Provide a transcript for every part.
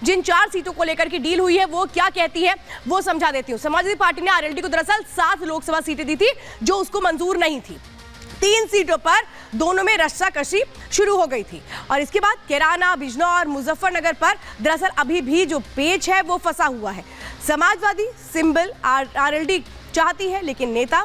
जिन 4 सीटों को लेकर के डील हुई है वो क्या कहती है वो समझा देती हूँ। समाजवादी पार्टी ने आरएलडी को दरअसल 7 लोकसभा सीटें दी थी जो उसको मंजूर नहीं थी। 3 सीटों पर दोनों में रस्साकशी शुरू हो गई थी और इसके बाद कैराना, बिजनौर, मुजफ्फरनगर पर दरअसल अभी भी जो पेच है वो फंसा हुआ है। समाजवादी सिंबल आरएलडी चाहती है लेकिन नेता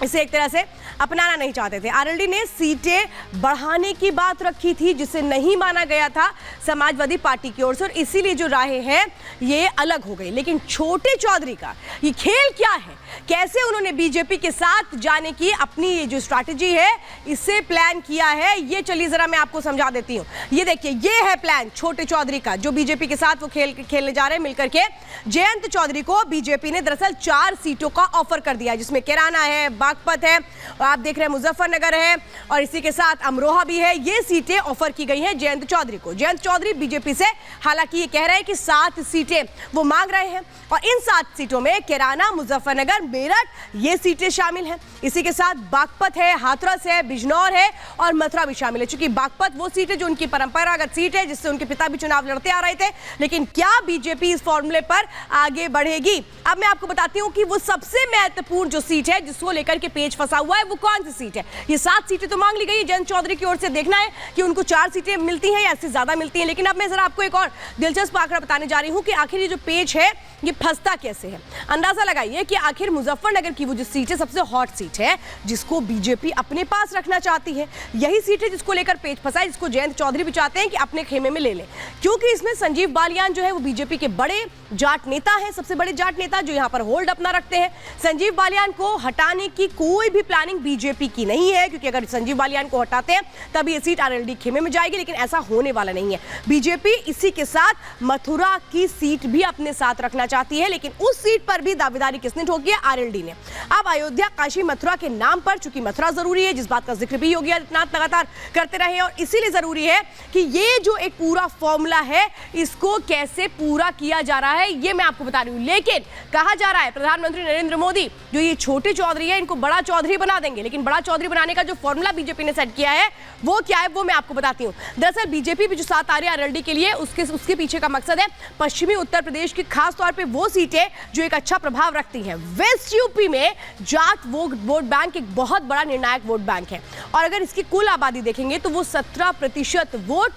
इसे एक तरह से अपनाना नहीं चाहते थे। आरएलडी ने सीटें बढ़ाने की बात रखी थी जिसे नहीं माना गया था समाजवादी पार्टी की ओर से और इसीलिए जो राहें हैं ये अलग हो गई। लेकिन छोटे चौधरी का ये खेल क्या है, कैसे उन्होंने बीजेपी के साथ जाने की अपनी ये जो स्ट्रैटेजी है इससे प्लान किया है, ये चलिए जरा मैं आपको समझा देती हूँ। ये देखिए, ये है प्लान छोटे चौधरी का जो बीजेपी के साथ वो खेलने जा रहे हैं मिलकर के। जयंत चौधरी को बीजेपी ने दरअसल 4 सीटों का ऑफर कर दिया जिसमें कैराना है, बागपत है, आप देख रहे हैं मुजफ्फरनगर है और इसी के साथ अमरोहा भी है। ये सीटें ऑफर की गई हैं जयंत चौधरी को। जयंत चौधरी बीजेपी से हालांकि ये कह रहे हैं कि 7 सीटें वो मांग रहे हैं और इन 7 सीटों में कैराना, मुजफ्फरनगर, मेरठ ये सीटें शामिल हैं। इसी के साथ बागपत है, हाथरस है, बिजनौर है और मथुरा भी शामिल है। चूंकि बागपत वो सीट है जो उनकी परंपरागत सीट है जिससे उनके पिता भी चुनाव लड़ते आ रहे थे। लेकिन क्या बीजेपी इस फॉर्मूले पर आगे बढ़ेगी? अब मैं आपको बताती हूँ कि वो सबसे महत्वपूर्ण जो सीट है जिसको लेकर के पेच फंसा हुआ है वो कौन सी सीट है। ये 7 सीटें तो मांग ली गई जयंत चौधरी की ओर से, देखना है कि उनको 4 सीटें मिलती हैं या इससे ज्यादा मिलती हैं। लेकिन अब मैं जरा आपको एक और दिलचस्प आंकड़ा बताने जा रही हूं कि आखिर ये जो पेच है ये फंसता कैसे है। अंदाजा लगाइए कि आखिर मुजफ्फरनगर की वो जो सीट है सबसे हॉट सीट है जिसको बीजेपी अपने पास रखना चाहती है। यही सीट है जिसको लेकर पेच फंसा है, जिसको जयंत चौधरी भी चाहते हैं कि अपने खेमे में ले लें, क्योंकि इसमें संजीव बालियान जो है वो बीजेपी के बड़े जाट नेता है, सबसे बड़े जाट नेता जो यहाँ पर होल्ड अपना रखते हैं। संजीव बालियान को हटाने की कोई भी प्लानिंग बीजेपी की नहीं है, क्योंकि अगर संजीव बालियान को हटाते हैं तब ये सीट आरएलडी खेमे में जाएगी, लेकिन ऐसा होने वाला नहीं है। बीजेपी इसी के साथ मथुरा की सीट भी अपने साथ रखना चाहती है, लेकिन उस सीट पर भी दावेदारी किसने ठोकी है? आरएलडी ने। अब अयोध्या, काशी, मथुरा के नाम पर चूंकि मथुरा जरूरी है, जिस बात का जिक्र भी योगी आदित्यनाथ लगातार करते रहे और इसीलिए जरूरी है कि ये जो एक पूरा फॉर्मूला है इसको कैसे पूरा किया जा रहा है ये मैं आपको बता रही हूं। लेकिन कहा जा रहा है प्रधानमंत्री नरेंद्र मोदी जो ये छोटे चौधरी है इनको बड़ा चौधरी बना देंगे, लेकिन बड़ा चौधरी बनाने का जो फॉर्मूला बीजेपी ने सेट किया है वो क्या है वो मैं आपको बताती हूं। दरअसल बीजेपी भी जो 7 आ रही है आरएलडी के लिए उसके पीछे का मकसद है पश्चिमी उत्तर प्रदेश की खास तौर पे वो सीटें जो एक अच्छा प्रभाव रखती हैं। वेस्ट यूपी में जाट वोट बैंक एक बहुत बड़ा निर्णायक वोट बैंक है और अगर इसकी कुल आबादी देखेंगे तो वो 17% वोट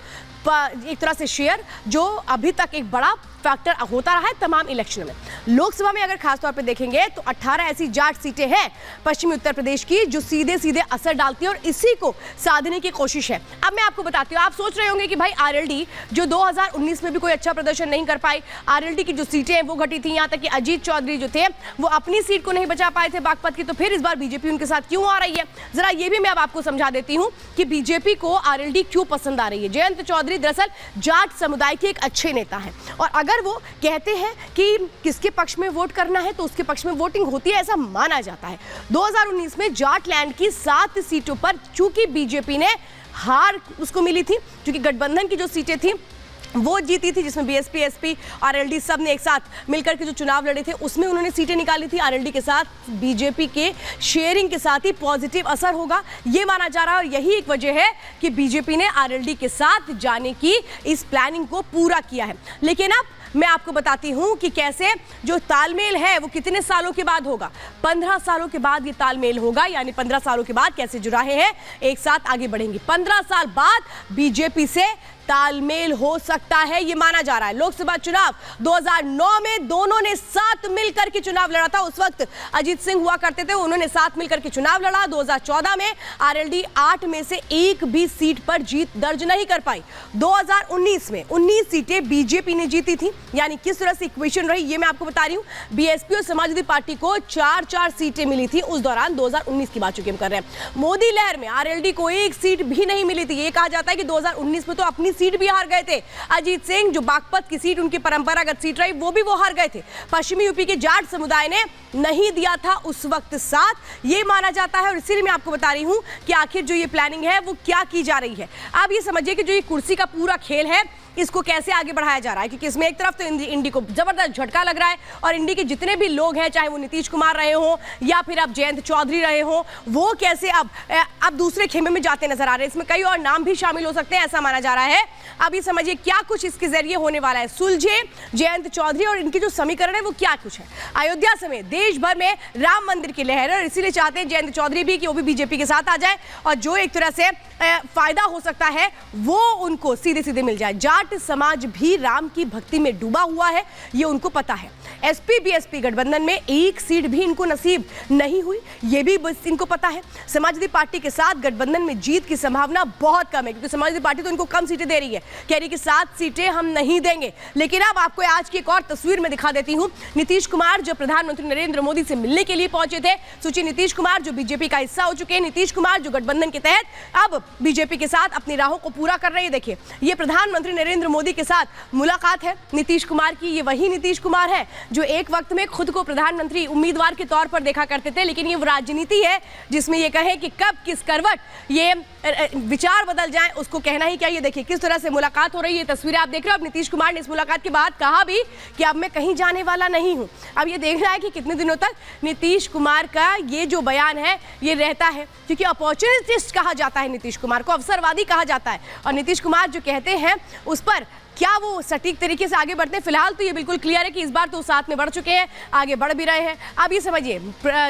एक तरह से शेयर जो अभी तक एक बड़ा फैक्टर होता रहा है तमाम इलेक्शन में। लोकसभा में अगर खास तौर पे देखेंगे तो 18 ऐसी जाट सीटें हैं पश्चिमी उत्तर प्रदेश की जो सीधे सीधे असर डालती हैं और इसी को साधने की कोशिश है। अब मैं आपको बताती हूँ, आप सोच रहे होंगे कि भाई आरएलडी जो 2019 में भी कोई अच्छा प्रदर्शन नहीं कर पाई, आरएलडी की जो सीटें हैं वो घटी थी, यहाँ तक कि अजीत चौधरी जो थे वो अपनी सीट को नहीं बचा पाए थे बागपत की, तो फिर इस बार बीजेपी उनके साथ क्यों आ रही है? जरा ये भी मैं अब आपको समझा देती हूँ कि बीजेपी को आरएलडी क्यों पसंद आ रही है। जयंत चौधरी दरअसल जाट समुदाय के एक अच्छे नेता हैं और अगर वो कहते हैं कि किसके पक्ष में वोट करना है तो उसके पक्ष में वोटिंग होती है, ऐसा माना जाता है। 2019 में जाटलैंड की 7 सीटों पर चूंकि बीजेपी ने हार उसको मिली थी, क्योंकि गठबंधन की जो सीटें थी वो जीती थी जिसमें बीएसपी, एसपी, आरएलडी सब ने एक साथ मिलकर के जो चुनाव लड़े थे उसमें उन्होंने सीटें निकाली थी। आरएलडी के साथ बीजेपी के शेयरिंग के साथ ही पॉजिटिव असर होगा ये माना जा रहा है और यही एक वजह है कि बीजेपी ने आरएलडी के साथ जाने की इस प्लानिंग को पूरा किया है। लेकिन अब मैं आपको बताती हूं कि कैसे जो तालमेल है वो कितने सालों के बाद होगा। 15 सालों के बाद ये तालमेल होगा, यानी 15 सालों के बाद कैसे जो राहें हैं एक साथ आगे बढ़ेंगी। 15 साल बाद बीजेपी से तालमेल हो सकता है ये माना जा रहा है। लोकसभा चुनाव 2009 में दोनों ने साथ मिलकर के चुनाव लड़ा था, उस वक्त अजीत सिंह हुआ करते थे, उन्होंने साथ मिलकर के चुनाव लड़ा। 2014 में आरएलडी 8 में से एक भी सीट पर जीत दर्ज नहीं कर पाई। 2019 में 19 सीटें बीजेपी ने जीती थी, यानी किस तरह से इक्वेशन रही ये मैं आपको बता रही हूं। बीएसपी और समाजवादी पार्टी को 4-4 सीटें मिली थी उस दौरान, 2019 की बात चुके हम कर रहे हैं। मोदी लहर में आरएलडी को एक सीट भी नहीं मिली थी। ये कहा जाता है कि 2019 में तो अपनी सीट भी हार गए थे। अजीत सिंह जो बागपत की सीट उनकी परंपरागत सीट रही वो भी वो हार गए थे। पश्चिमी यूपी के जाट समुदाय ने नहीं दिया था उस वक्त साथ, ये माना जाता है और इसीलिए मैं आपको बता रही हूं कि आखिर जो ये प्लानिंग है वो क्या की जा रही है। आप ये समझिए कि जो ये कुर्सी का पूरा खेल है इसको कैसे आगे बढ़ाया जा रहा है, क्योंकि इसमें एक तरफ तो इंडी को जबरदस्त झटका लग रहा है और इंडी के जितने भी लोग हैं, चाहे वो नीतीश कुमार रहे हो या फिर अब जयंत चौधरी रहे हो, वो कैसे अब दूसरे खेमे में जाते नजर आ रहे हैं। इसमें कई और नाम भी शामिल हो सकते हैं, ऐसा माना जा रहा है। अब ये समझिए क्या कुछ इसके जरिए होने वाला है। सुलझे जयंत चौधरी और इनकी जो समीकरण है वो क्या कुछ है। अयोध्या समेत देश भर में राम मंदिर की लहर है और इसीलिए चाहते हैं जयंत चौधरी भी कि वो भी बीजेपी के साथ आ जाए और जो एक तरह से फायदा हो सकता है वो उनको सीधे सीधे मिल जाए। जाट समाज भी राम की भक्ति में डूबा हुआ है, ये उनको पता है। एसपी बीएसपी गठबंधन में एक सीट भी इनको नसीब नहीं हुई, ये भी इनको पता है। समाजवादी पार्टी के साथ गठबंधन में जीत की संभावना बहुत कम है, क्योंकि समाजवादी पार्टी तो इनको कम सीटें दे रही है, कह रही कि 7 सीटें हम नहीं देंगे। लेकिन अब आपको आज की एक और तस्वीर में दिखा देती हूं। नीतीश कुमार जो प्रधानमंत्री नरेंद्र मोदी से मिलने के लिए पहुंचे थे, सोचिए नीतीश कुमार जो बीजेपी का हिस्सा हो चुके हैं, नीतीश कुमार जो गठबंधन के तहत अब बीजेपी के साथ अपनी राहों को पूरा कर रहे हैं। देखिए ये प्रधानमंत्री नरेंद्र मोदी के साथ मुलाकात है नीतीश कुमार की। ये वही नीतीश कुमार है जो एक वक्त में खुद को प्रधानमंत्री उम्मीदवार के तौर पर देखा करते थे, लेकिन ये राजनीति है जिसमें ये कहे कि कब किस करवट ये विचार बदल जाए उसको कहना ही क्या। ये देखिए किस तरह से मुलाकात हो रही है, तस्वीरें आप देख रहे हो। अब नीतीश कुमार ने इस मुलाकात के बाद कहा भी कि अब मैं कहीं जाने वाला नहीं हूं। अब ये देखना है कि कितने दिनों तक नीतीश कुमार का ये जो बयान है ये रहता है, क्योंकि अपॉर्चुनिस्ट कहा जाता है नीतीश कुमार को, अवसरवादी कहा जाता है। और नीतीश कुमार जो कहते हैं उस पर क्या वो सटीक तरीके से आगे बढ़ते हैं। फिलहाल तो ये बिल्कुल क्लियर है कि इस बार तो साथ में बढ़ चुके हैं, आगे बढ़ भी रहे हैं। अब ये समझिए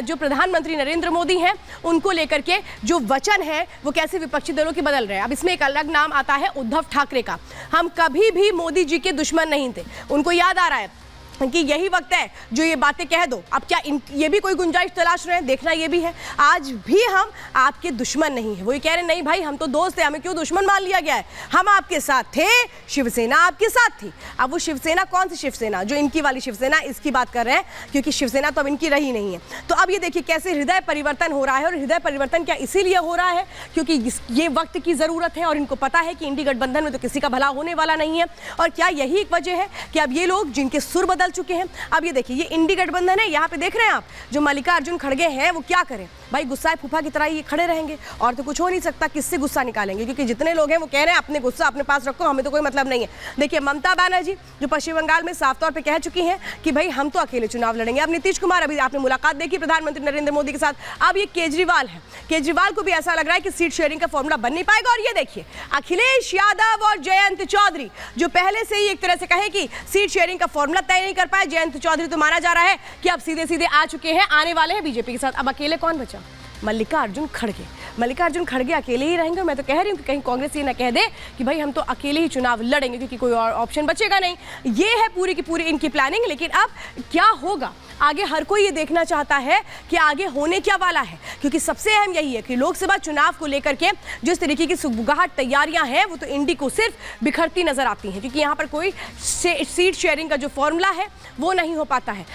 जो प्रधानमंत्री नरेंद्र मोदी हैं उनको लेकर के जो वचन है वो कैसे विपक्षी दलों के बदल रहे हैं। अब इसमें एक अलग नाम आता है उद्धव ठाकरे का। हम कभी भी मोदी जी के दुश्मन नहीं थे, उनको याद आ रहा है कि यही वक्त है जो ये बातें कह दो। अब क्या ये भी कोई गुंजाइश तलाश रहे हैं, देखना ये भी है। आज भी हम आपके दुश्मन नहीं है, वो ये कह रहे नहीं भाई हम तो दोस्त हैं, हमें क्यों दुश्मन मान लिया गया है, हम आपके साथ थे, शिवसेना आपके साथ थी। अब वो शिवसेना कौन सी शिवसेना, जो इनकी वाली शिवसेना, इसकी बात कर रहे हैं, क्योंकि शिवसेना तो अब इनकी रही नहीं है। तो अब ये देखिए कैसे हृदय परिवर्तन हो रहा है। और हृदय परिवर्तन क्या इसीलिए हो रहा है क्योंकि ये वक्त की जरूरत है और इनको पता है कि इंडी गठबंधन में तो किसी का भला होने वाला नहीं है। और क्या यही एक वजह है कि अब ये लोग जिनके सुर बदल चुके हैं। अब ये देखिए ये इंडी गठबंधन है, यहाँ पे देख रहे हैं आप जो मल्लिकार्जुन खड़गे हैं वो क्या करें भाई, गुस्सा फूफा की तरह ये खड़े रहेंगे और तो कुछ हो नहीं सकता। किससे गुस्सा निकालेंगे, क्योंकि जितने लोग हैं वो कह रहे हैं अपने गुस्सा अपने पास रखो, हमें तो कोई मतलब नहीं है। देखिए ममता बनर्जी जो पश्चिम बंगाल में साफ तौर पे कह चुकी हैं कि भाई हम तो अकेले चुनाव लड़ेंगे। अब नीतीश कुमार, अभी आपने मुलाकात देखी प्रधानमंत्री नरेंद्र मोदी के साथ। अब ये केजरीवाल है, केजरीवाल को भी ऐसा लग रहा है कि सीट शेयरिंग का फॉर्मूला बन नहीं पाएगा। और ये देखिए अखिलेश यादव और जयंत चौधरी जो पहले से ही एक तरह से कहे कि सीट शेयरिंग का फॉर्मूला तय नहीं कर पाए। जयंत चौधरी तो माना जा रहा है कि अब सीधे सीधे आ चुके हैं, आने वाले हैं बीजेपी के साथ। अब अकेले कौन बचा, मल्लिकार्जुन खड़गे। मल्लिकार्जुन खड़गे अकेले ही रहेंगे। मैं तो कह रही हूँ कि कहीं कांग्रेस ये ना कह दे कि भाई हम तो अकेले ही चुनाव लड़ेंगे, क्योंकि कोई और ऑप्शन बचेगा नहीं। ये है पूरी की पूरी इनकी प्लानिंग। लेकिन अब क्या होगा आगे, हर कोई ये देखना चाहता है कि आगे होने क्या वाला है, क्योंकि सबसे अहम यही है कि लोकसभा चुनाव को लेकर के जिस तरीके की सुगबुगाहट तैयारियां हैं वो तो इंडी को सिर्फ बिखरती नजर आती हैं, क्योंकि यहाँ पर कोई सीट शेयरिंग का जो फॉर्मूला है वो नहीं हो पाता है।